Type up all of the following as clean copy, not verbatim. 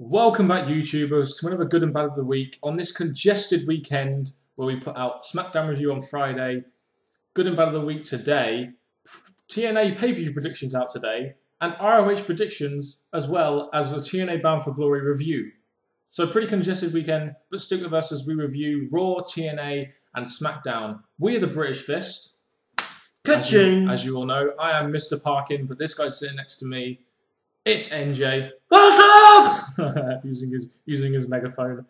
Welcome back, YouTubers, to another good and bad of the week on this congested weekend where we put out SmackDown review on Friday, good and bad of the week today, TNA pay-per-view predictions out today, and ROH predictions as well as a TNA Bound for Glory review. So pretty congested weekend, but stick with us as we review Raw, TNA, and SmackDown. We are the British Fist. Ka-ching! As you all know, I am Mr. Parkin, but this guy's sitting next to me. It's NJ. What's up? using his megaphone.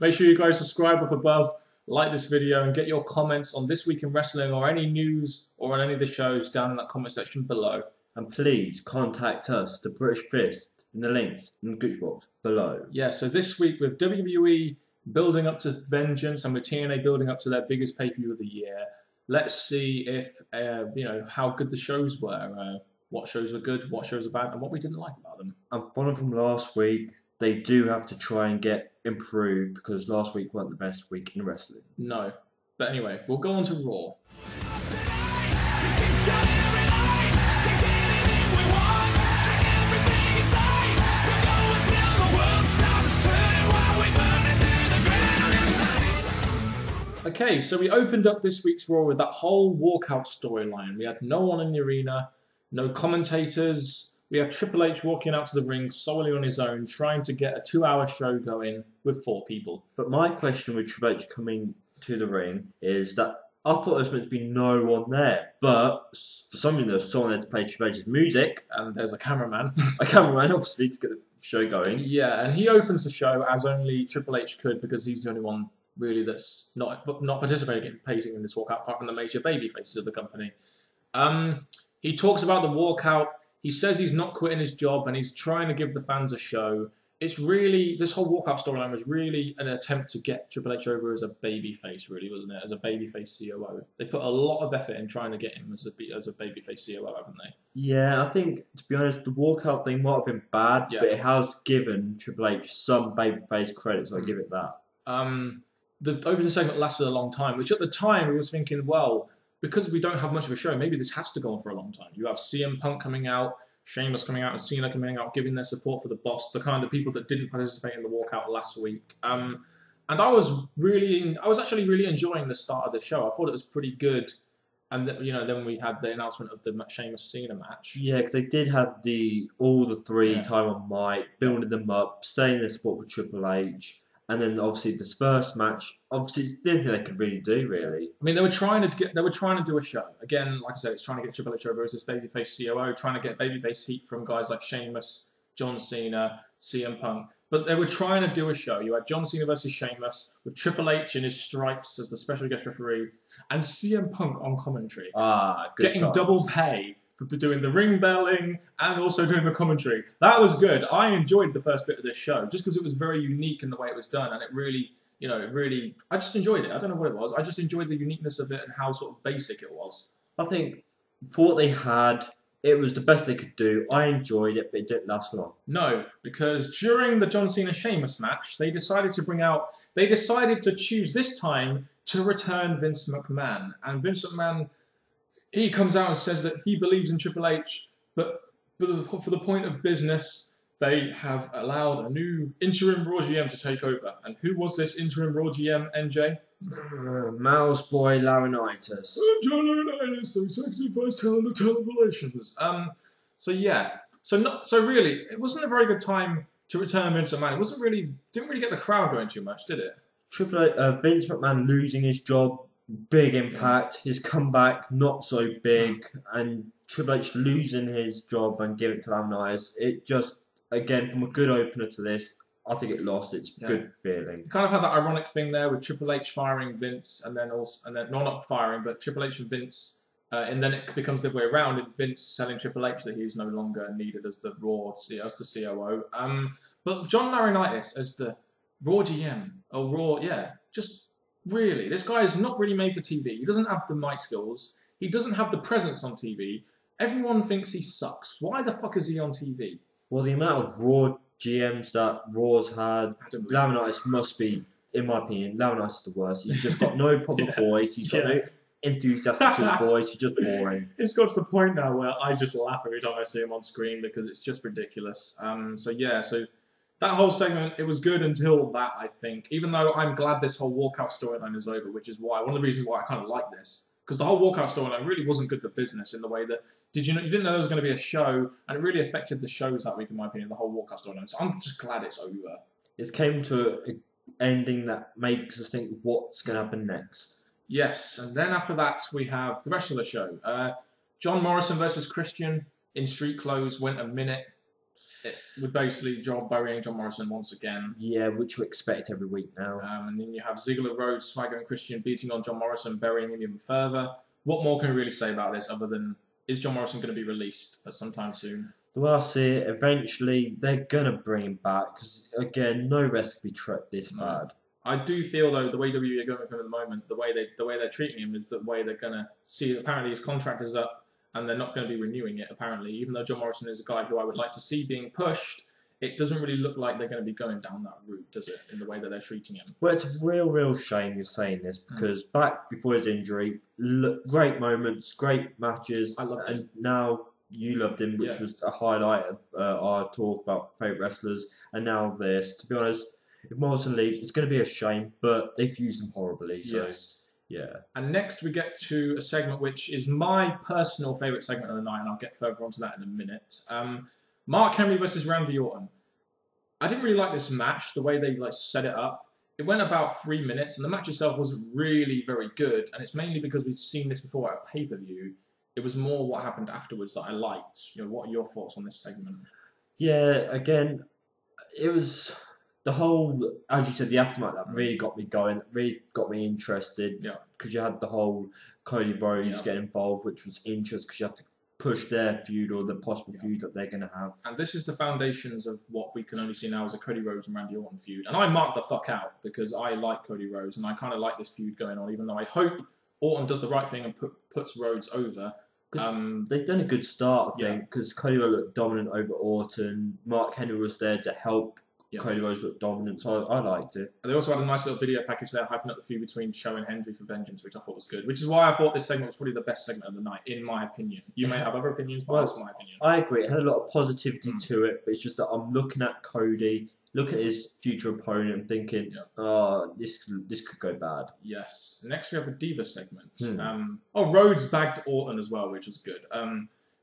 Make sure you guys subscribe up above, like this video, and get your comments on This Week in Wrestling or any news or on any of the shows down in that comment section below. And please contact us, the British Fist, in the links in the Gooch box below. Yeah, so this week with WWE building up to Vengeance and with TNA building up to their biggest pay-per-view of the year, let's see if how good the shows were. What shows were good, what shows were bad, and what we didn't like about them. And following from last week, they do have to try and get improved because last week wasn't the best week in wrestling. No. But anyway, we'll go on to Raw. Okay, so we opened up this week's Raw with that whole walkout storyline. We had no one in the arena, no commentators. We had Triple H walking out to the ring solely on his own, trying to get a 2-hour show going with 4 people. But my question with Triple H coming to the ring is that I thought there was meant to be no one there, but for some reason there's someone there to play Triple H's music. And there's a cameraman. A cameraman, obviously, to get the show going. Yeah, and he opens the show as only Triple H could because he's the only one really that's not participating in this walkout apart from the major baby faces of the company. He talks about the walkout. He says he's not quitting his job and he's trying to give the fans a show. It's really, this whole walkout storyline was really an attempt to get Triple H over as a babyface, really, wasn't it? As a babyface COO. They put a lot of effort in trying to get him as a babyface COO, haven't they? Yeah, I think, to be honest, the walkout thing might have been bad, Yeah. but it has given Triple H some babyface credit, so I give it that. The opening segment lasted a long time, which at the time we was thinking, well, because we don't have much of a show, maybe this has to go on for a long time. You have CM Punk coming out, Sheamus coming out, and Cena coming out, giving their support for the boss, the kind of people that didn't participate in the walkout last week. And I was actually really enjoying the start of the show. I thought it was pretty good. And then we had the announcement of the Sheamus Cena match. Yeah, because they did have all the three time on mic, building them up, saying their support for Triple H. And then obviously this first match, obviously it's the only thing they could really do, really. I mean, they were trying to do a show. Again, like I said, it's trying to get Triple H over as this babyface COO, trying to get babyface heat from guys like Sheamus, John Cena, CM Punk. But they were trying to do a show. You had John Cena versus Sheamus with Triple H in his stripes as the special guest referee, and CM Punk on commentary. Good getting times. double pay for doing the ring belling and also doing the commentary. That was good. I enjoyed the first bit of this show just because it was very unique in the way it was done, and it really, I just enjoyed it. I don't know what it was. I just enjoyed the uniqueness of it and how sort of basic it was. I think for what they had, it was the best they could do. I enjoyed it, but it didn't last long. No, because during the John Cena Sheamus match, they decided to choose this time to return Vince McMahon. And Vince McMahon, he comes out and says that he believes in Triple H, but for the point of business, they have allowed a new interim Raw GM to take over. And who was this interim Raw GM, NJ? Mouse Boy Laurinaitis. John Laurinaitis, the Executive Vice President of Talent Relations. So really, it wasn't a very good time to return Vince McMahon. It didn't really get the crowd going too much, did it? Vince McMahon losing his job, big impact. His comeback, not so big. And Triple H losing his job and giving it to Laurinaitis. It just, again, from a good opener to this, I think it lost its good feeling. You kind of had that ironic thing there with Triple H firing Vince, and then not firing, but Triple H and Vince, and then it becomes the other way around, and Vince telling Triple H that he's no longer needed as the COO. But John Laurinaitis as the Raw GM, just really, this guy is not really made for TV. He doesn't have the mic skills. He doesn't have the presence on TV. Everyone thinks he sucks. Why the fuck is he on TV? Well, the amount of Raw GMs that Raw's had, Laurinaitis must be, in my opinion, Laurinaitis is the worst. He's just got no proper voice. He's got no enthusiastic to his voice. He's just boring. It's got to the point now where I just laugh every time I see him on screen because it's just ridiculous. So That whole segment, it was good until that, I think. Even though I'm glad this whole walkout storyline is over, which is why one of the reasons why I kind of like this, because the whole walkout storyline really wasn't good for business in the way that you didn't know there was going to be a show, and it really affected the shows that week, in my opinion. The whole walkout storyline. So I'm just glad it's over. It came to an ending that makes us think what's going to happen next. Yes, and then after that we have the rest of the show. John Morrison versus Christian in street clothes went a minute. It would basically burying John Morrison once again. Yeah, which we expect every week now. And then you have Ziggler, Rhodes, Swagger, and Christian beating on John Morrison, burying him even further. What more can we really say about this other than, is John Morrison going to be released at some time soon? The way I see it, eventually they're going to bring him back because, again, no rest can be tracked this bad. I do feel, though, the way WWE are going with him at the moment, the way they're treating him is the way they're going to see, apparently his contract is up, and they're not going to be renewing it, apparently. Even though John Morrison is a guy who I would like to see being pushed, it doesn't really look like they're going to be going down that route, does it, in the way that they're treating him? Well, it's a real shame you're saying this, because back before his injury, great moments, great matches. I loved him. And now you loved him, which was a highlight of our talk about favourite wrestlers. And now this. To be honest, if Morrison leaves, it's going to be a shame, but they've used him horribly. So. Yes. Yeah. And next we get to a segment which is my personal favourite segment of the night, and I'll get further onto that in a minute. Mark Henry versus Randy Orton. I didn't really like this match, the way they set it up. It went about 3 minutes, and the match itself wasn't really very good, and it's mainly because we've seen this before at a pay-per-view. It was more what happened afterwards that I liked. What are your thoughts on this segment? Yeah, again, it was... The whole, as you said, the aftermath that really got me going, really got me interested. Yeah. Because you had the whole Cody Rhodes getting involved, which was interesting because you have to push their feud or the possible feud that they're going to have. And this is the foundations of what we can only see now as a Cody Rhodes and Randy Orton feud. And I marked the fuck out because I like Cody Rhodes and I kind of like this feud going on, even though I hope Orton does the right thing and puts Rhodes over. They've done a good start, I think, because Cody Rhodes looked dominant over Orton. Mark Henry was there to help. Cody Rhodes looked dominant, so I liked it. And they also had a nice little video package there hyping up the feud between Show and Hendry for Vengeance, which I thought was good. Which is why I thought this segment was probably the best segment of the night, in my opinion. You may have other opinions, but that's my opinion. I agree. It had a lot of positivity to it, but it's just that I'm looking at Cody, looking at his future opponent, and thinking, this could go bad. Yes. Next we have the Diva segment. Rhodes bagged Orton as well, which was good.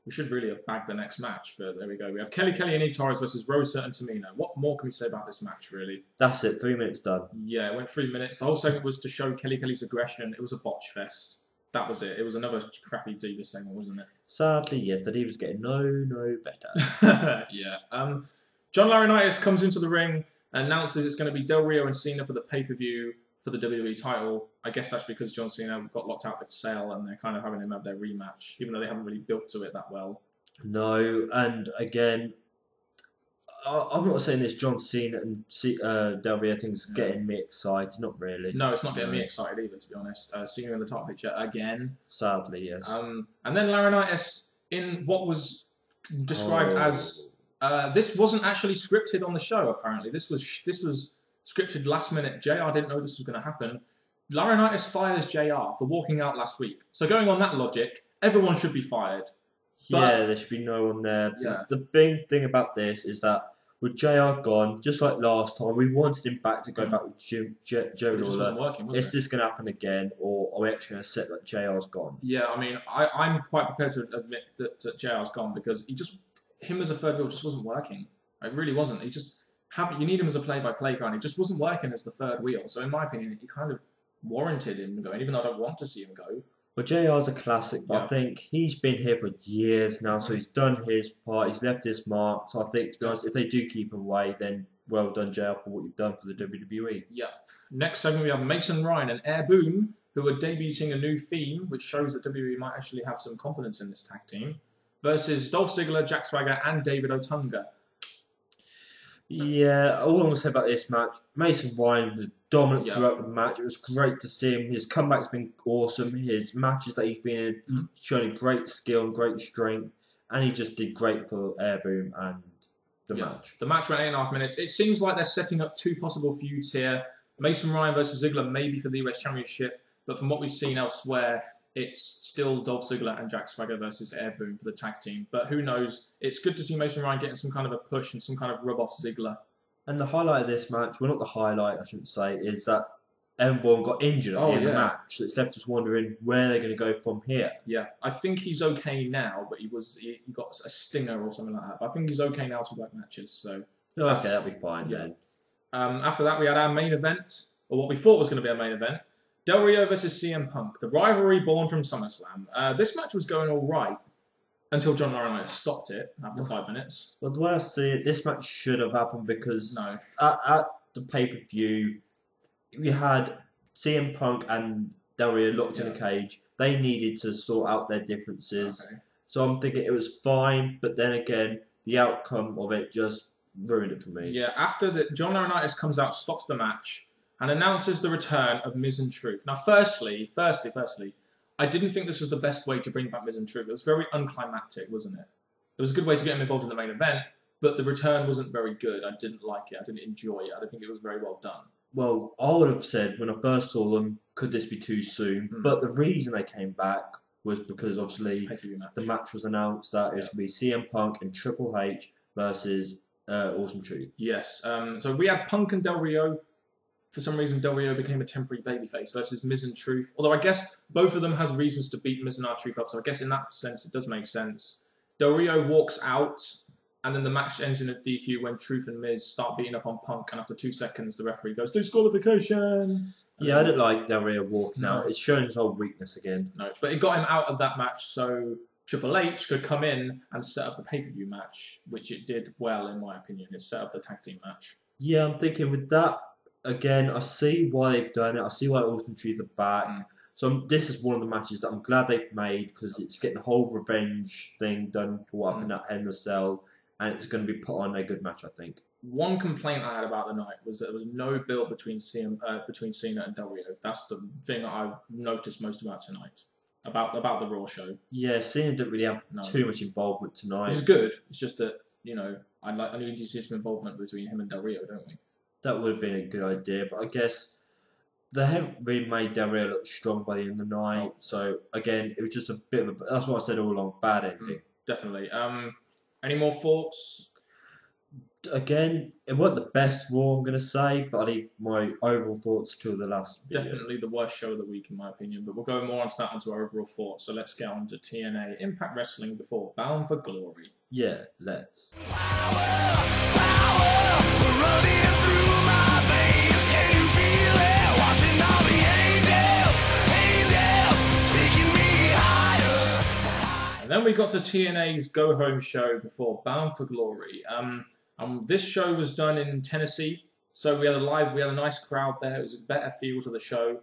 We should really have bagged the next match, but there we go. We have Kelly and Eve Torres versus Rosa and Tamina. What more can we say about this match, really? That's it. 3 minutes done. Yeah, it went 3 minutes. The whole segment was to show Kelly's aggression. It was a botch fest. That was it. It was another crappy Diva segment, wasn't it? Sadly, yes. The Diva's getting no better. Yeah. John Laurinaitis comes into the ring and announces it's going to be Del Rio and Cena for the pay-per-view for the WWE title. I guess that's because John Cena got locked out of the sale and they're kind of having him have their rematch, even though they haven't really built to it that well. No, and again, I'm not saying this John Cena and Del Rio thing's getting me excited, not really. No, it's not getting me excited either, to be honest. Cena in the top picture again. Sadly, yes. And then Laurinaitis in what was described as... this wasn't actually scripted on the show, apparently. This was scripted last minute. JR didn't know this was going to happen. Laurinaitis fires JR for walking out last week. So going on that logic, everyone should be fired. Yeah, there should be no one there. Yeah. The big thing about this is that with JR gone, just like last time, we wanted him back to go back with Joe Lawler. It just wasn't working, was it? Is this going to happen again, or are we actually going to sit like JR's gone? Yeah, I mean, I'm quite prepared to admit that JR's gone because him as a third wheel just wasn't working. It really wasn't. You need him as a play-by-play guy, and it just wasn't working as the third wheel. So in my opinion, he kind of warranted him going, even though I don't want to see him go. Well, JR's a classic, but I think he's been here for years now, so he's done his part, he's left his mark. So I think, to be honest, if they do keep him away, then well done, JR, for what you've done for the WWE. Yeah. Next segment, we have Mason Ryan and Air Boom, who are debuting a new theme, which shows that WWE might actually have some confidence in this tag team, versus Dolph Ziggler, Jack Swagger, and David Otunga. Yeah, all I'm going to say about this match, Mason Ryan was dominant throughout the match. It was great to see him. His comeback's been awesome. His matches that he's been in, showing great skill and great strength. And he just did great for Air Boom and the match. The match went 8.5 minutes. It seems like they're setting up two possible feuds here. Mason Ryan versus Ziggler, maybe for the US Championship. But from what we've seen elsewhere, it's still Dolph Ziggler and Jack Swagger versus Air Boom for the tag team. But who knows? It's good to see Mason Ryan getting some kind of a push and some kind of rub off Ziggler. And the highlight of this match, well, not the highlight, I shouldn't say, is that everyone got injured at the end of the match. So it's left us wondering where they're going to go from here. Yeah, I think he's okay now, but he got a stinger or something like that. But I think he's okay now to work matches. So okay, that'll be fine then. After that, we had our main event, or what we thought was going to be our main event. Del Rio versus CM Punk, the rivalry born from SummerSlam. This match was going all right until John Laurinaitis stopped it after 5 minutes. Well, the way I see it, this match should have happened because No. at the pay-per-view, we had CM Punk and Del Rio locked in a cage. They needed to sort out their differences. Okay. So I'm thinking it was fine, but then again, the outcome of it just ruined it for me. Yeah, after John Laurinaitis comes out, stops the match, and announces the return of Miz and Truth. Now, firstly, I didn't think this was the best way to bring back Miz and Truth. It was very unclimactic, wasn't it? It was a good way to get him involved in the main event, but the return wasn't very good. I didn't like it. I didn't enjoy it. I don't think it was very well done. Well, I would have said when I first saw them, could this be too soon? But the reason they came back was because obviously the match was announced that it was going to be CM Punk and Triple H versus Awesome Truth. Yes. So we had Punk and Del Rio. For some reason, Del Rio became a temporary babyface versus Miz and Truth. Although I guess both of them has reasons to beat Miz and R-Truth up, so I guess in that sense it does make sense. Del Rio walks out, and then the match ends in a DQ when Truth and Miz start beating up on Punk, and after 2 seconds the referee goes, disqualification! Yeah, I didn't like Del Rio walking out. It's showing his whole weakness again. No, but it got him out of that match, so Triple H could come in and set up the pay-per-view match, which it did well, in my opinion. It set up the tag team match. Yeah, I'm thinking with that, again, I see why they've done it. I see why Awesome Truth are back. So this is one of the matches that I'm glad they've made because it's getting the whole revenge thing done for what happened at Hell in a Cell, and it's going to be put on a good match, I think. One complaint I had about the night was that there was no build between Cena and Del Rio. That's the thing that I noticed most about tonight, about the Raw show. Yeah, Cena didn't really have too much involvement tonight. It's good. It's just that, I need to see some involvement between him and Del Rio, don't we? That would have been a good idea, but I guess they haven't really made Del Rio look strong by the end of the night. So again, it was just a bit of that's what I said all along, bad ending. Definitely. Any more thoughts? Again, it wasn't the best Raw, I'm going to say, but I need my overall thoughts to the last video. Definitely the worst show of the week, in my opinion, but we'll go more onto that, onto our overall thoughts. So let's get on to TNA Impact Wrestling before Bound for Glory. Yeah, let's. And then we got to TNA's Go Home show before Bound for Glory. This show was done in Tennessee, so we had a nice crowd there. It was a better feel to the show,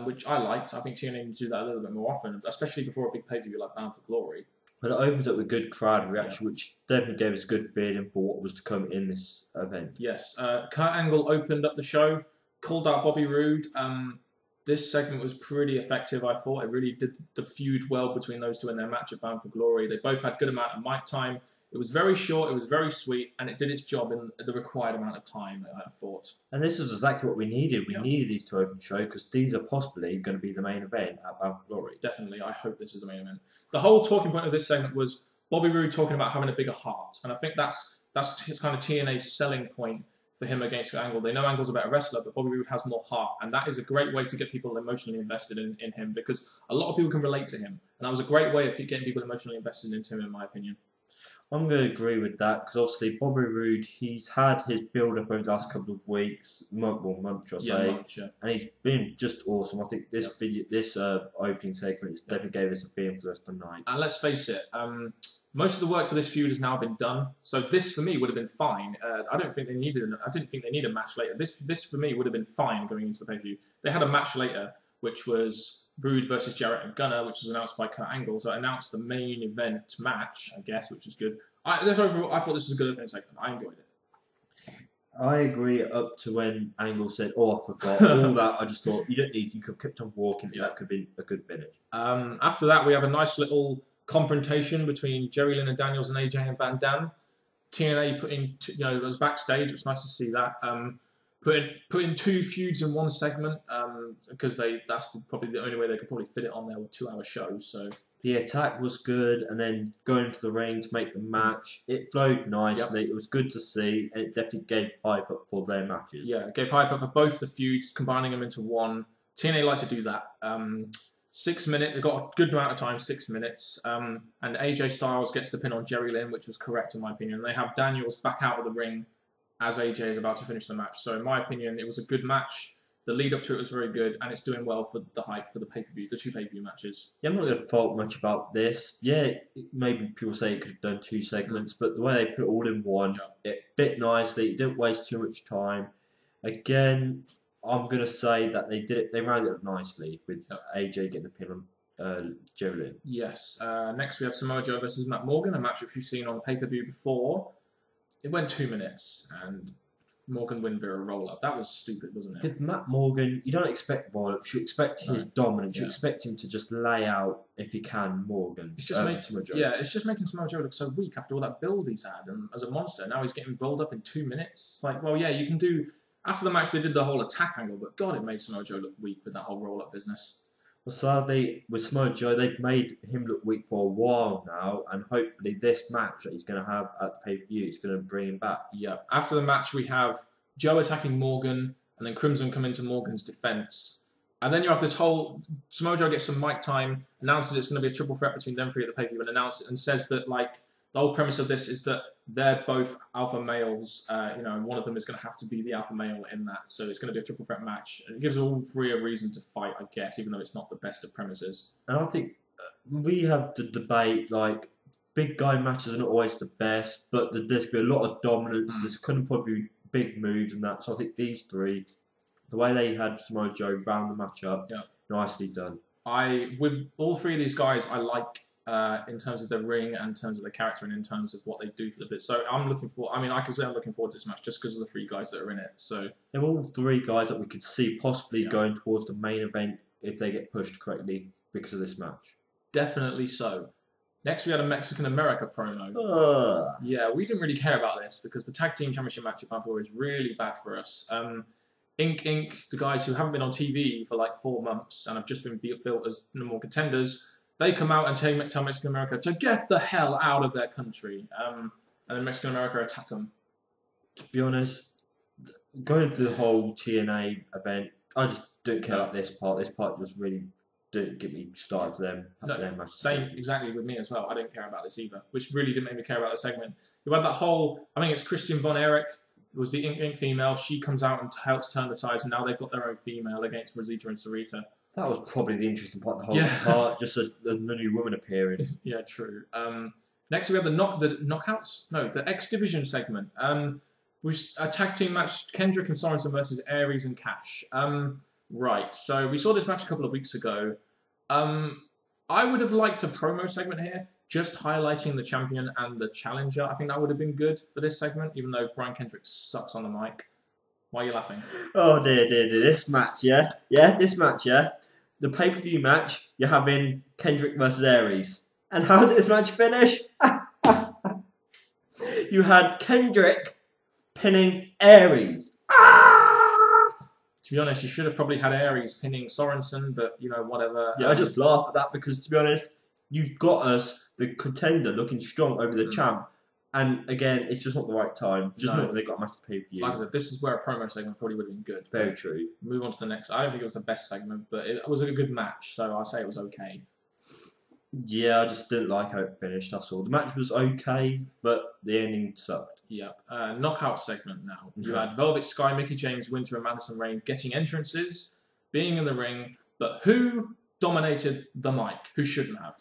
which I liked. I think TNA needs to do that a little bit more often, especially before a big pay-per-view like Bound for Glory. But it opened up with good crowd reaction, which definitely gave us a good feeling for what was to come in this event. Yes, Kurt Angle opened up the show, called out Bobby Roode. This segment was pretty effective, I thought. It really did the feud well between those two in their match at Bound for Glory. They both had good amount of mic time. It was very short, it was very sweet, and it did its job in the required amount of time, I thought. And this was exactly what we needed. We needed these to open show because these are possibly going to be the main event at Bound for Glory. Definitely, I hope this is the main event. The whole talking point of this segment was Bobby Roode talking about having a bigger heart, and I think that's kind of TNA's selling point for him against Angle. They know Angle's a better wrestler, but Bobby Roode has more heart, and that is a great way to get people emotionally invested in him because a lot of people can relate to him, and that was a great way of getting people emotionally invested into him, in my opinion. I'm going to agree with that because obviously Bobby Roode, he's had his build-up over the last couple of weeks, month, I say, and he's been just awesome. I think this opening segment definitely gave us a feeling for the rest of the night. And let's face it, most of the work for this feud has now been done, so this for me would have been fine. I didn't think they needed a match later. This for me would have been fine going into the pay-per-view. They had a match later, which was Roode versus Jarrett and Gunner, which was announced by Kurt Angle. So it announced the main event match, I guess, which is good. Overall, I thought this was a good opening segment. I enjoyed it. I agree up to when Angle said, "Oh, I forgot." All that, I just thought you don't need. You could have kept on walking. Yeah. That could be a good finish. After that, we have a nice little confrontation between Jerry Lynn and Daniels and AJ and Van Dam. TNA it was backstage. It was nice to see that. putting 2 feuds in one segment because that's probably the only way they could probably fit it on their 2-hour show. So the attack was good, and then going to the ring to make the match, it flowed nicely. Yep. It was good to see, and it definitely gave hype up for their matches. Yeah, it gave hype up for both the feuds, combining them into one. TNA like to do that. 6 minutes, they've got a good amount of time, 6 minutes. And AJ Styles gets the pin on Jerry Lynn, which was correct in my opinion. They have Daniels back out of the ring as AJ is about to finish the match. So in my opinion, it was a good match. The lead up to it was very good, and it's doing well for the hype for the pay-per-view, the 2 pay-per-view matches. Yeah, I'm not going to fault much about this. Yeah, maybe people say it could have done 2 segments, but the way they put it all in one, it fit nicely. It didn't waste too much time. Again, I'm going to say that they did it. They rounded it up nicely with AJ getting the pin on Jerry Lynn. Yes. Next we have Samoa Joe versus Matt Morgan, a match which you've seen on pay-per-view before. It went 2 minutes, and Morgan win via a roll-up. That was stupid, wasn't it? With Matt Morgan, you don't expect violence. You expect his dominance. Yeah. You expect him to just lay out, if he can, Morgan. It's just it's just making Samoa Joe look so weak after all that build he's had and as a monster. Now he's getting rolled up in 2 minutes. It's like, well, yeah, you can do... After the match, they did the whole attack angle, but God, it made Samoa Joe look weak with that whole roll-up business. Well, sadly, with Samoa Joe, they've made him look weak for a while now, and hopefully this match that he's going to have at the pay-per-view is going to bring him back. Yeah. After the match, we have Joe attacking Morgan, and then Crimson come into Morgan's defense. And then you have this whole... Samoa Joe gets some mic time, announces it's going to be a triple threat between them 3 at the pay-per-view, and announces it and says that, like, the whole premise of this is that they're both alpha males, and one of them is going to have to be the alpha male in that. So it's going to be a triple threat match. And it gives all 3 a reason to fight, I guess, even though it's not the best of premises. And I think we have the debate, like, big guy matches are not always the best, but there's been a lot of dominance. There's couldn't probably be big moves and that. So I think these 3, the way they had Samoa Joe round the match up, nicely done. With all 3 of these guys, I like in terms of the ring and in terms of the character and in terms of what they do for the bit. So I'm looking I can say I'm looking forward to this match just because of the 3 guys that are in it. So they're all 3 guys that we could see possibly going towards the main event if they get pushed correctly because of this match. Definitely so. Next, we had a Mexican America promo. Yeah, we didn't really care about this because the Tag Team Championship match at is really bad for us. Inc., the guys who haven't been on TV for like 4 months and have just been built as no more contenders, they come out and tell Mexican America to get the hell out of their country. And then Mexican America attack them. To be honest, going through the whole TNA event, I just didn't care about this part. This part just really didn't get me started for them. Same exactly with me as well. I didn't care about this either, which really didn't make me care about the segment. You had that whole, I think it's Christian Von Erich, it was the Inc. female. She comes out and helps turn the tides, and now they've got their own female against Rosita and Sarita. That was probably the interesting part of the whole part, just the new woman appearing. Yeah, true. Next we have the knockouts? No, the X Division segment. A tag team match, Kendrick and Sorensen versus Aries and Cash. Right, so we saw this match a couple of weeks ago. I would have liked a promo segment here, just highlighting the champion and the challenger. I think that would have been good for this segment, even though Brian Kendrick sucks on the mic. Why are you laughing? Oh dear. This match, yeah? Yeah, this match, yeah? The pay-per-view match, you're having Kendrick versus Aries. And how did this match finish? You had Kendrick pinning Aries. To be honest, you should have probably had Aries pinning Sorensen, but, whatever. Yeah, I just laugh at that because, to be honest, you've got us, the contender, looking strong over the champ. And again, it's just not the right time. Just not when they've got a match to pay-per-view. Like I said, this is where a promo segment probably would have been good. Very true. Move on to the next. I don't think it was the best segment, but it was a good match, so I'll say it was okay. Yeah, I just didn't like how it finished, that's all. The match was okay, but the ending sucked. Yep. Knockout segment now. You had Velvet Sky, Mickie James, Winter and Madison Rayne getting entrances, being in the ring, but who dominated the mic? Who shouldn't have?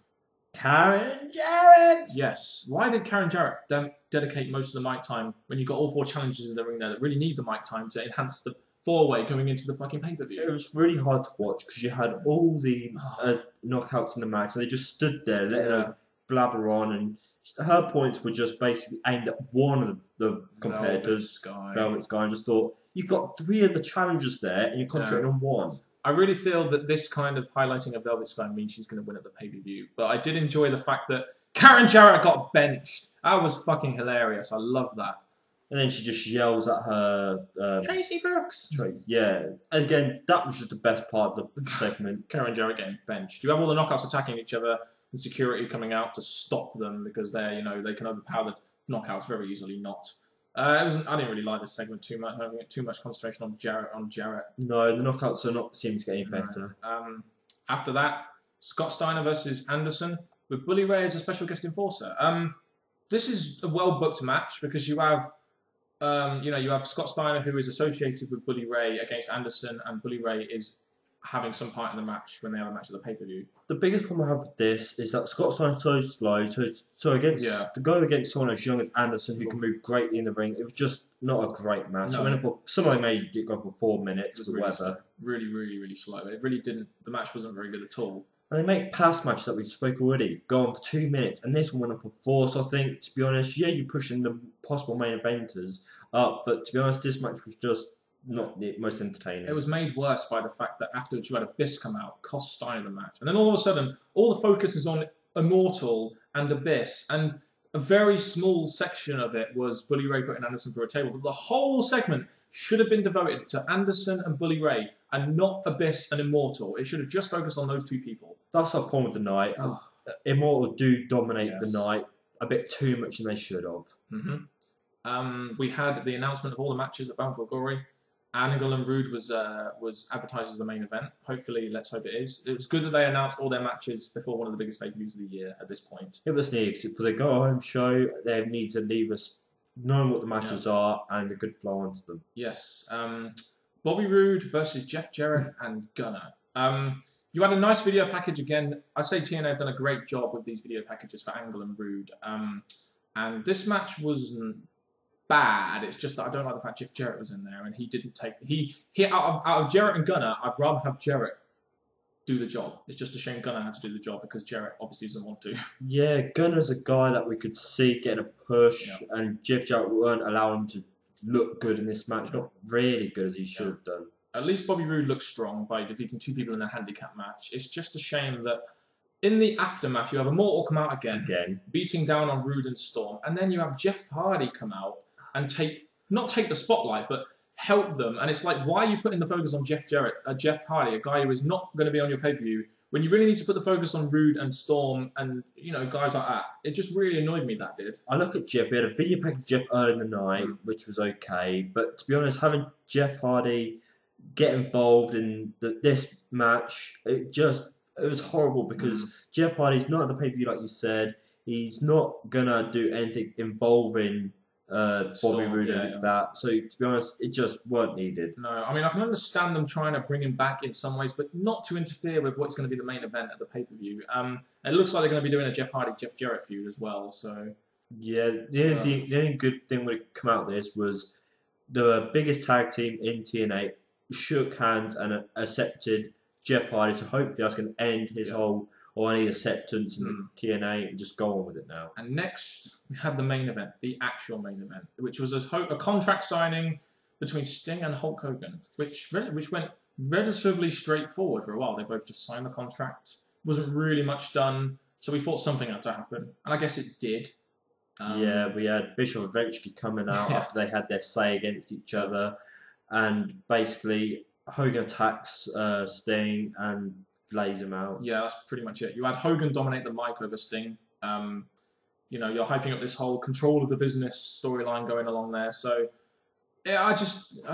Karen Jarrett! Yes. Why did Karen Jarrett dedicate most of the mic time when you've got all 4 challenges in the ring there that really need the mic time to enhance the 4-way going into the fucking pay-per-view? It was really hard to watch because you had all the knockouts in the match and they just stood there letting her blabber on, and her points were just basically aimed at one of the competitors, Velvet Sky, and just thought, you've got 3 of the challengers there and you're concentrating on one. I really feel that this kind of highlighting of Velvet Sky means she's going to win at the pay-per-view. But I did enjoy the fact that Karen Jarrett got benched. That was fucking hilarious. I love that. And then she just yells at her. Tracy Brooks. Yeah. Again, that was just the best part of the segment. Karen Jarrett getting benched. You have all the knockouts attacking each other and security coming out to stop them because they're, they can overpower the knockouts very easily. Not. I didn't really like this segment too much. Having too much concentration on Jarrett. No, the knockouts are not seeming to get any better. After that, Scott Steiner versus Anderson with Bully Ray as a special guest enforcer. This is a well booked match because you have. You have Scott Steiner, who is associated with Bully Ray, against Anderson, and Bully Ray is having some part in the match when they have a match at the pay-per-view. The biggest problem I have with this is that Scott Steiner's so slow, to go against someone as young as Anderson, who can move greatly in the ring, it was just not a great match. No. I mean, somebody made it go for 4 minutes with really weather. Slow. Really, really, really slow. It really didn't. The match wasn't very good at all. And they make past matches that we spoke already go on for 2 minutes, and this one went on for 4. So I think, to be honest, yeah, you're pushing the possible main eventers up, but to be honest, this match was just not the most entertaining. It was made worse by the fact that afterwards you had Abyss come out, cost Steiner the match, and then all of a sudden, all the focus is on Immortal and Abyss, and a very small section of it was Bully Ray putting Anderson through a table, but the whole segment should have been devoted to Anderson and Bully Ray, and not Abyss and Immortal. It should have just focused on those two people. That's our problem with the night. Oh. Immortal do dominate the night a bit too much than they should have. We had the announcement of all the matches at Bound for Glory. Angle and Rude was advertised as the main event. Hopefully, let's hope it is. It was good that they announced all their matches before one of the biggest pay-per-views of the year at this point. It was needed. For the go-home show, they need to leave us knowing what the matches are and a good flow onto them. Yes. Bobby Roode versus Jeff Jarrett and Gunner. You had a nice video package again. I'd say TNA have done a great job with these video packages for Angle and Rude. And this match wasn't bad. It's just that I don't like the fact Jeff Jarrett was in there and he didn't take... He out of Jarrett and Gunner, I'd rather have Jarrett do the job. It's just a shame Gunner had to do the job because Jarrett obviously doesn't want to. Yeah, Gunner's a guy that we could see getting a push, and Jeff Jarrett weren't allowing him to look good in this match. Not really good as he should have done. At least Bobby Roode looks strong by defeating 2 people in a handicap match. It's just a shame that in the aftermath, you have Immortal come out again, beating down on Roode and Storm, and then you have Jeff Hardy come out and not take the spotlight, but help them. And it's like, why are you putting the focus on Jeff Hardy, a guy who is not going to be on your pay-per-view, when you really need to put the focus on Roode and Storm and, guys like that? It just really annoyed me, that did. I look at Jeff, we had a video package of Jeff early in the night, which was okay, but to be honest, having Jeff Hardy get involved in this match, it was horrible because Jeff Hardy's not at the pay-per-view like you said. He's not going to do anything involving Bobby Roode and that. So, to be honest, it just weren't needed. No, I mean, I can understand them trying to bring him back in some ways, but not to interfere with what's going to be the main event at the pay-per-view. It looks like they're going to be doing a Jeff Hardy-Jeff Jarrett feud as well, so... Yeah, the only good thing that come out of this was the biggest tag team in TNA shook hands and accepted Jeff Hardy, so hopefully that's going to end his whole any acceptance in TNA and just go on with it now. And next, we had the main event, the actual main event, which was a contract signing between Sting and Hulk Hogan, which went relatively straightforward for a while. They both just signed the contract. Wasn't really much done, so we thought something had to happen, and I guess it did. We had Bischoff eventually coming out after they had their say against each other, and basically Hogan attacks Sting and lays him out. Yeah, that's pretty much it. You had Hogan dominate the mic over Sting. You're hyping up this whole control of the business storyline going along there. So, yeah, I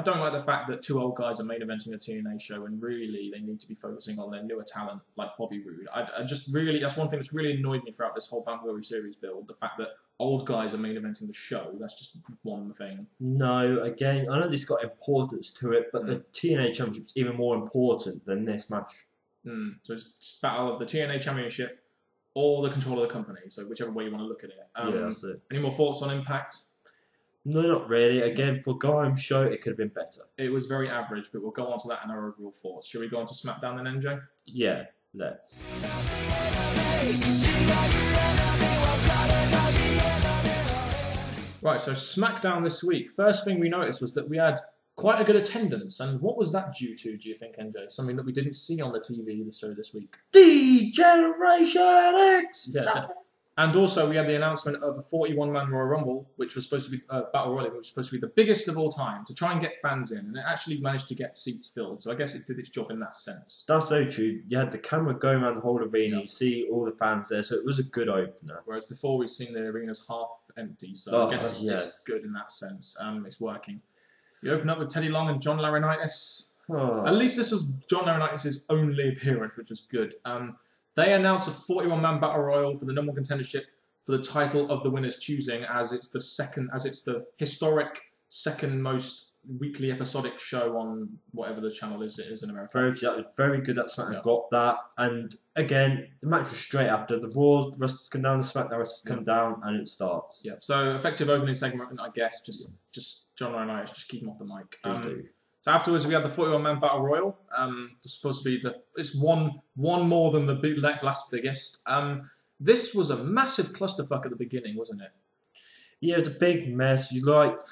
don't like the fact that 2 old guys are main eventing a TNA show and really they need to be focusing on their newer talent like Bobby Roode. That's one thing that's really annoyed me throughout this whole Bound for Glory series build, the fact that old guys are main eventing the show. That's just one thing. No, again, I know this got importance to it, but the TNA Championship's even more important than this match. So it's battle of the TNA Championship or the control of the company. So whichever way you want to look at it. That's it. Any more thoughts on Impact? No, not really. Again, for a go-home show, it could have been better. It was very average, but we'll go on to that in our overall thoughts. Shall we go on to SmackDown then, NJ? Yeah, let's. Right, so SmackDown this week. First thing we noticed was that we had quite a good attendance. And what was that due to, do you think, NJ? Something that we didn't see on the TV this week. D-Generation X! Yeah. And also, we had the announcement of a 41-man Royal Rumble, which was supposed to be Battle Royal, which was supposed to be the biggest of all time, to try and get fans in, and it actually managed to get seats filled. So I guess it did its job in that sense. That's very true. You had the camera going around the whole arena, you see all the fans there, so it was a good opener. Whereas before, we've seen the arenas half empty, so I guess it's good in that sense. It's working. We open up with Teddy Long and John Laurinaitis. Oh. At least this was John Laurinaitis' only appearance, which was good. They announced a 41-man battle royal for the number one contendership for the title of the winner's choosing, as it's the historic second most weekly episodic show on whatever the channel is in America. That was very good that SmackDown got that. And again, the match was straight after. The Raw wrestlers come down, the SmackDown wrestlers come down, and it starts. Yeah, so effective opening segment, I guess. Just John Laurinaitis, just keep him off the mic. Please do. So afterwards, we had the 41-man battle royal. It's supposed to be it's one more than the last biggest. This was a massive clusterfuck at the beginning, wasn't it? Yeah, it was a big mess. I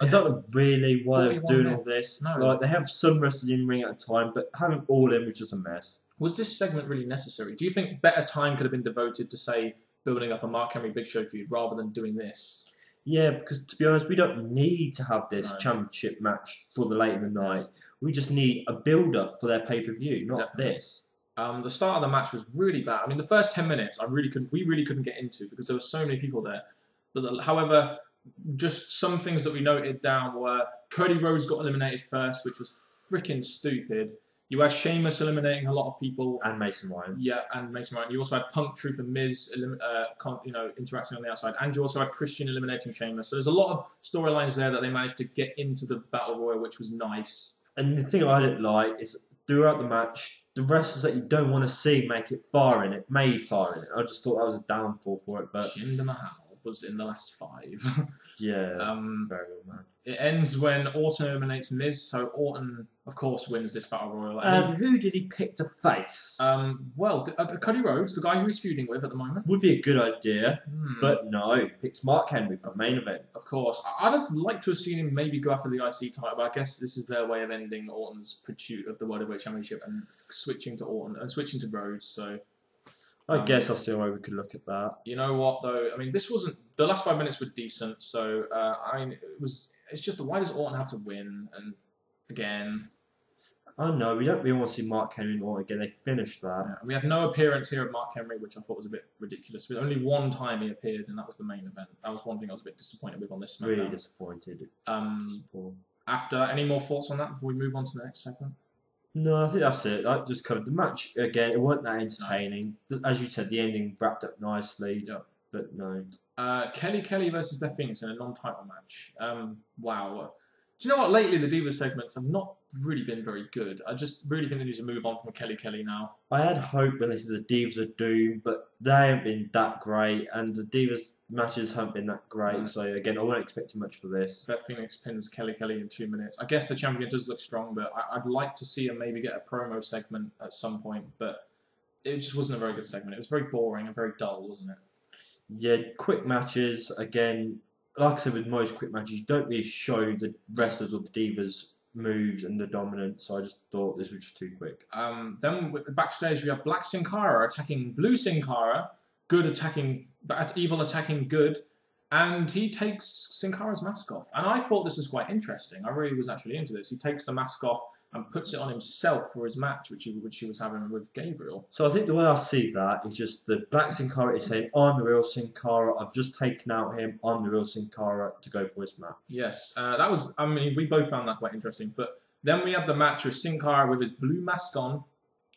don't know really why they're doing all this. No. Like, they have some wrestlers in ring at a time, but having all in was just a mess. Was this segment really necessary? Do you think better time could have been devoted to, say, building up a Mark Henry Big Show feud rather than doing this? Yeah, because to be honest, we don't need to have this championship match for the late in the night. We just need a build-up for their pay-per-view, not this. The start of the match was really bad. I mean, the first 10 minutes, we really couldn't get into because there were so many people there. But however, just some things that we noted down were Cody Rhodes got eliminated first, which was freaking stupid. You had Sheamus eliminating a lot of people. And Mason Ryan. Yeah, and Mason Ryan. You also had Punk, Truth, and Miz interacting on the outside. And you also had Christian eliminating Sheamus. So there's a lot of storylines there that they managed to get into the Battle Royal, which was nice. And the thing I didn't like is throughout the match, the wrestlers that you don't want to see make it far in it, made far in it. I just thought that was a downfall for it. But Jinder Mahal was in the last 5. Yeah, very well, man. It ends when Orton eliminates Miz, so Orton, of course, wins this Battle Royal. Who did he pick to face? Cody Rhodes, the guy who he's feuding with at the moment. Would be a good idea, but no, he picks Mark Henry for the main event. Of course. I'd have liked to have seen him maybe go after the IC title, but I guess this is their way of ending Orton's pursuit of the World Heavyweight Championship and switching to Orton and switching to Rhodes, so... I guess that's the only way we could look at that. You know what, though? I mean, this wasn't... The last 5 minutes were decent, so, it's just, why does Orton have to win? And, again... I know, we don't really want to see Mark Henry and Orton again. They finished that. Yeah, we had no appearance here of Mark Henry, which I thought was a bit ridiculous. But only one time he appeared, and that was the main event. That was one thing I was a bit disappointed with on this SmackDown. Really disappointed. After, any more thoughts on that before we move on to the next segment? No, I think that's it. I just covered the match again. It wasn't that entertaining. No. As you said, the ending wrapped up nicely. Yeah. But no. Kelly versus Beth Phoenix in a non-title match. Wow. Do you know what? Lately, the Divas segments have not really been very good. I just really think they need to move on from Kelly now. I had hope when they said the Divas are doomed, but they haven't been that great, and the Divas matches haven't been that great. So again, I wasn't expecting much for this. Beth Phoenix pins Kelly in 2 minutes. I guess the champion does look strong, but I'd like to see her maybe get a promo segment at some point. But it just wasn't a very good segment. It was very boring and very dull, wasn't it? Yeah, quick matches again. Like I said, with most quick matches, you don't really show the wrestlers or the Divas moves and the dominance, so I just thought this was just too quick. Then backstage, we have Black Sin Cara attacking Blue Sin Cara, evil attacking good, and he takes Sin Cara's mask off. And I thought this was quite interesting. I really was actually into this. He takes the mask off and puts it on himself for his match, which he was having with Gabriel. So I think the way I see that is just that Black Sin Cara is saying, I'm the real Sin Cara, I've just taken out him, I'm the real Sin Cara to go for his match. Yes, that was, I mean, we both found that quite interesting. But then we had the match with Sin Cara with his blue mask on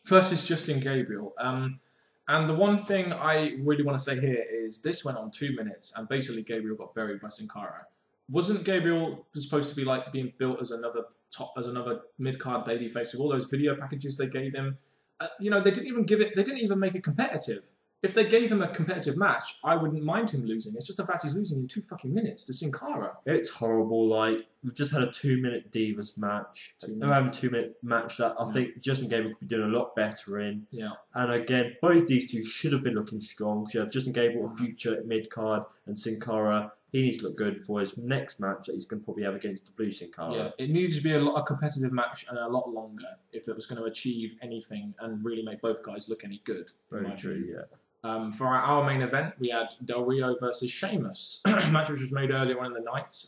versus Justin Gabriel. And the one thing I really want to say here is this went on 2 minutes and basically Gabriel got buried by Sin Cara. Wasn't Gabriel supposed to be like being built as another mid-card babyface with all those video packages they gave him? They didn't even make it competitive. If they gave him a competitive match, I wouldn't mind him losing. It's just the fact he's losing in 2 fucking minutes to Sin Cara. It's horrible. Like, we've just had a 2-minute Divas match. We're having a 2-minute match that I think Justin Gabriel could be doing a lot better in. Yeah. And again, both these two should have been looking strong. You have Justin Gabriel, a future mid-card, and Sin Cara. He needs to look good for his next match that he's going to probably have against the Blue Sin Cara. Yeah, it needs to be a competitive match and a lot longer if it was going to achieve anything and really make both guys look any good. Very true, yeah. For our main event, we had Del Rio versus Sheamus, match which was made earlier on in the night.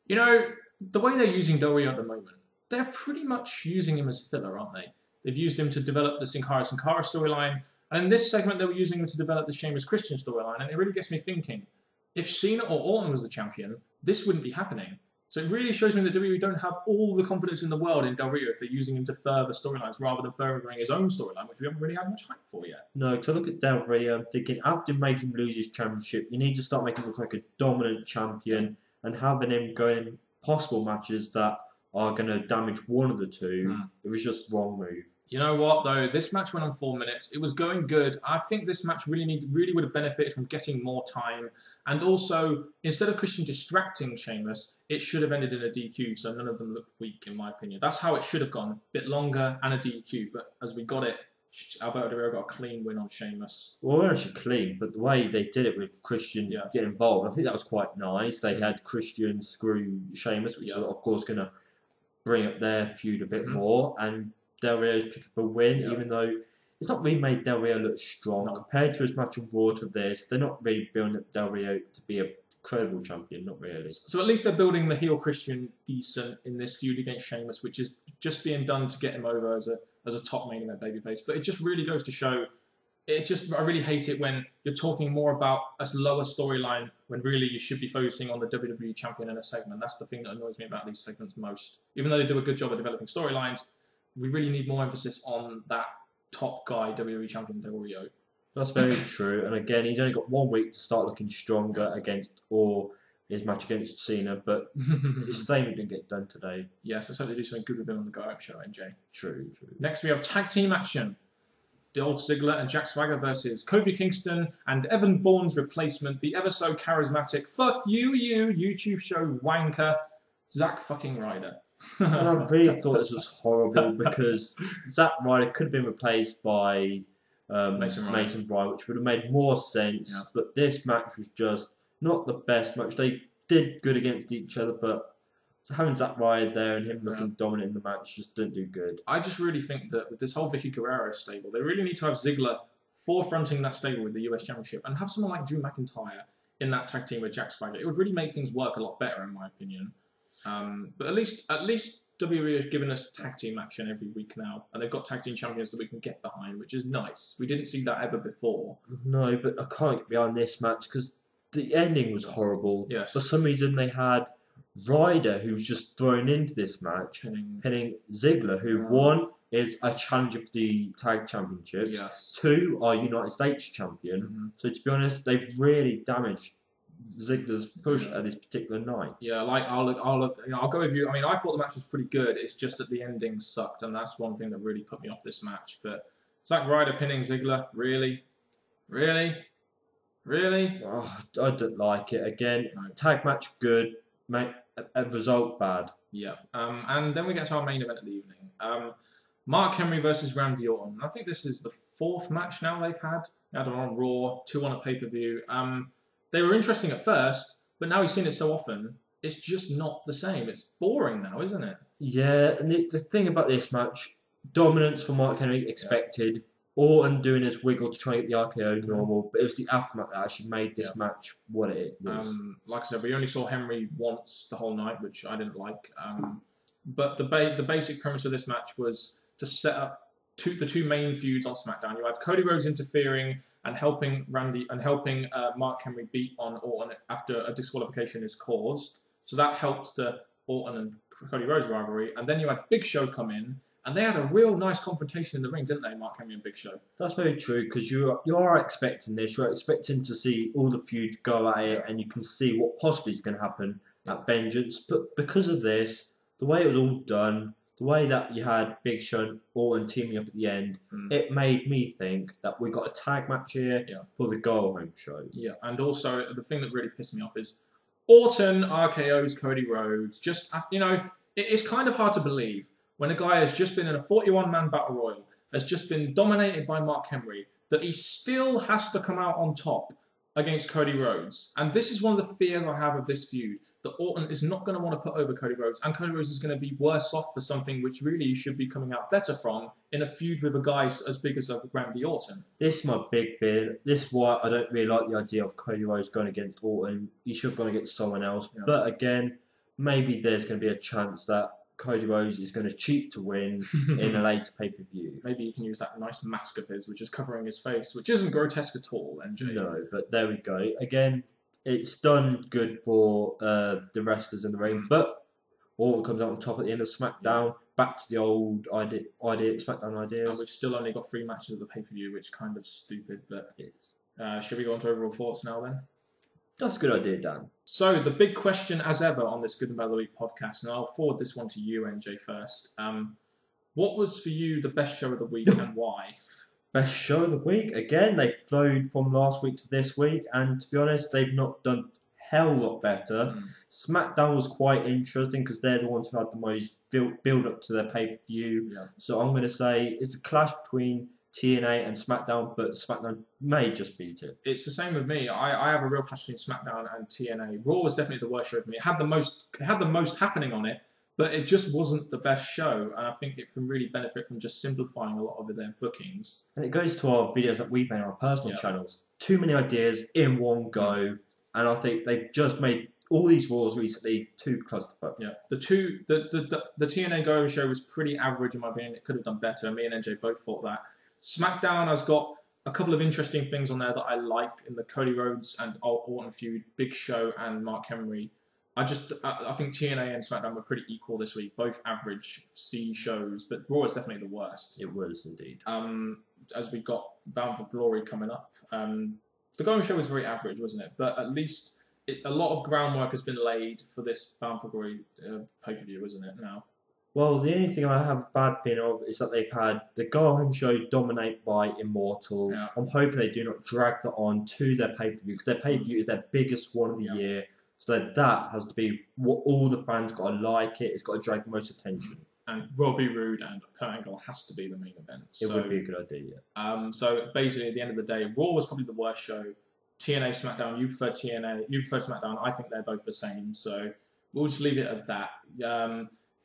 You know, the way they're using Del Rio at the moment, they're pretty much using him as filler, aren't they? They've used him to develop the Sin Cara storyline, and in this segment they were using him to develop the Sheamus Christian storyline, and it really gets me thinking, if Cena or Orton was the champion, this wouldn't be happening. So it really shows me that WWE don't have all the confidence in the world in Del Rio if they're using him to further storylines rather than furthering his own storyline, which we haven't really had much hype for yet. No, because I look at Del Rio, I'm thinking, after making him lose his championship, you need to start making him look like a dominant champion and having him go in possible matches that are going to damage one of the two. It was just wrong move. You know what, though? This match went on 4 minutes. It was going good. I think this match really would have benefited from getting more time. And also, instead of Christian distracting Sheamus, it should have ended in a DQ, so none of them looked weak, in my opinion. That's how it should have gone. A bit longer and a DQ. But as we got it, Alberto Del Rio got a clean win on Sheamus. Well, we're actually clean, but the way they did it with Christian getting involved, I think that was quite nice. They had Christian screw Sheamus, which is, of course, going to bring up their feud a bit more. And Del Rio's pick up a win, even though it's not really made Del Rio look strong. Compared to his match on Raw to this, they're not really building up Del Rio to be a credible champion, not really. So at least they're building the heel Christian decent in this feud against Sheamus, which is just being done to get him over as a top main event babyface. But it just really goes to show, I really hate it when you're talking more about a lower storyline when really you should be focusing on the WWE champion in a segment. That's the thing that annoys me about these segments most. Even though they do a good job of developing storylines, we really need more emphasis on that top guy, WWE champion Del Rio. That's very true. And again, he's only got 1 week to start looking stronger against his match against Cena, but it's the same it didn't get done today. Yes, let's hope they do something good with him on the Go Up show, NJ. True. Next, we have tag team action. Dolph Ziggler and Jack Swagger versus Kofi Kingston and Evan Bourne's replacement, the ever so charismatic, fuck you, YouTube show wanker, Zack fucking Ryder. And I really thought this was horrible because Zack Ryder could have been replaced by Mason Bryan, which would have made more sense. But this match was just not the best match. They did good against each other, but having Zack Ryder there and him looking dominant in the match just didn't do good. I just really think that with this whole Vicky Guerrero stable, they really need to have Ziggler forefronting that stable with the US Championship and have someone like Drew McIntyre in that tag team with Jack Swagger. It would really make things work a lot better, in my opinion. But at least WWE has given us tag team action every week now, and they've got tag team champions that we can get behind, which is nice. We didn't see that ever before. No, but I can't get behind this match because the ending was horrible. Yes. For some reason, they had Ryder, who was just thrown into this match, pinning Ziggler, who one is a challenger for the tag championships. Yes. Two are United States champion. So to be honest, they've really damaged Ziggler's push at this particular night. Yeah, I'll go with you. I mean, I thought the match was pretty good. It's just that the ending sucked, and that's one thing that really put me off this match. But Zack Ryder pinning Ziggler, really? Oh, I don't like it. Again, tag match good, a result bad. Yeah. And then we get to our main event of the evening. Mark Henry versus Randy Orton. I think this is the 4th match now they've had. They had one on Raw, 2 on a pay-per-view. They were interesting at first, but now we've seen it so often, it's just not the same. It's boring now, isn't it? Yeah, and the thing about this match, dominance for Mark Henry expected. Orton doing his wiggle to try and get the RKO normal, but it was the aftermath that actually made this match what it was. Like I said, we only saw Henry once the whole night, which I didn't like. But the basic premise of this match was to set up the two main feuds on SmackDown. You had Cody Rhodes interfering and helping Mark Henry beat on Orton after a disqualification is caused. So that helped the Orton and Cody Rhodes rivalry. And then you had Big Show come in, and they had a real nice confrontation in the ring, didn't they, Mark Henry and Big Show? That's very true, because you are expecting this. You're expecting to see all the feuds go at it, and you can see what possibly is going to happen at Vengeance. But because of this, the way it was all done, the way that you had Big Show and Orton teaming up at the end, it made me think that we got a tag match here for the go-home show. Yeah, and also the thing that really pissed me off is Orton RKO's Cody Rhodes. Just, it's kind of hard to believe when a guy has just been in a 41-man battle royal, has just been dominated by Mark Henry, that he still has to come out on top against Cody Rhodes. And this is one of the fears I have of this feud. that Orton is not going to want to put over Cody Rhodes, and Cody Rhodes is going to be worse off for something which really should be coming out better from in a feud with a guy as big as Randy Orton. This is my big bit. This is why I don't really like the idea of Cody Rhodes going against Orton. He should have gone against someone else. Yeah. But again, maybe there's going to be a chance that Cody Rhodes is going to cheat to win in a later pay-per-view. Maybe he can use that nice mask of his, which is covering his face, which isn't grotesque at all, MJ. No, but there we go. Again, it's done good for the wrestlers in the ring, but Orton comes out on top at the end of SmackDown, back to the old idea SmackDown ideas. And we've still only got 3 matches at the pay-per-view, which is kind of stupid, but should we go on to overall thoughts now then? That's a good idea, Dan. So, the big question as ever on this Good and Bad of the Week podcast, and I'll forward this one to you, NJ, first. What was for you the best show of the week and why? Best show of the week? Again, they flowed from last week to this week, and to be honest, they've not done hell lot better. SmackDown was quite interesting because they're the ones who had the most build up to their pay-per-view. Yeah. So I'm going to say it's a clash between TNA and SmackDown, but SmackDown may just beat it. It's the same with me. I have a real clash between SmackDown and TNA. Raw was definitely the worst show for me. It had the most happening on it, but it just wasn't the best show, and I think it can really benefit from just simplifying a lot of their bookings. And it goes to our videos that we've made on our personal channels. Too many ideas in one go, and I think they've just made all these Raws recently too clusterfuck. Yeah, the TNA Go show was pretty average in my opinion. It could have done better. Me and NJ both thought that. SmackDown has got a couple of interesting things on there that I like in the Cody Rhodes and Orton feud, Big Show and Mark Henry. I think TNA and SmackDown were pretty equal this week, both average C shows, but Raw is definitely the worst. It was indeed. As we got Bound for Glory coming up, the Going show was very average, wasn't it? But at least a lot of groundwork has been laid for this Bound for Glory pay-per-view, isn't it, now? Well, the only thing I have a bad opinion of is that they've had the Go Home show dominate by Immortal. Yeah. I'm hoping they do not drag that on to their pay-per-view, because their pay-per-view is their biggest one of the year. So that has to be what all the fans got to like it. It's got to drag the most attention. And Robbie Roode and Kurt Angle has to be the main event. It would be a good idea, yeah. So basically, at the end of the day, Raw was probably the worst show. TNA, SmackDown, you prefer TNA, you prefer SmackDown. I think they're both the same. So we'll just leave it at that.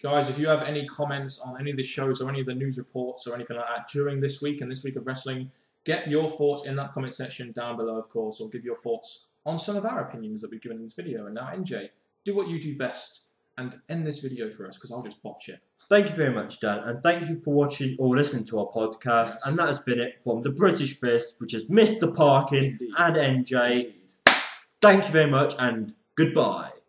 Guys, if you have any comments on any of the shows or any of the news reports or anything like that during this week and this week of wrestling, get your thoughts in that comment section down below, of course, or give your thoughts on some of our opinions that we've given in this video. And now, NJ, do what you do best and end this video for us, because I'll just botch it. Thank you very much, Dan, and thank you for watching or listening to our podcast. Yes. And that has been it from the British Fist, which is Mr. Parkin and NJ. Indeed. Thank you very much, and goodbye.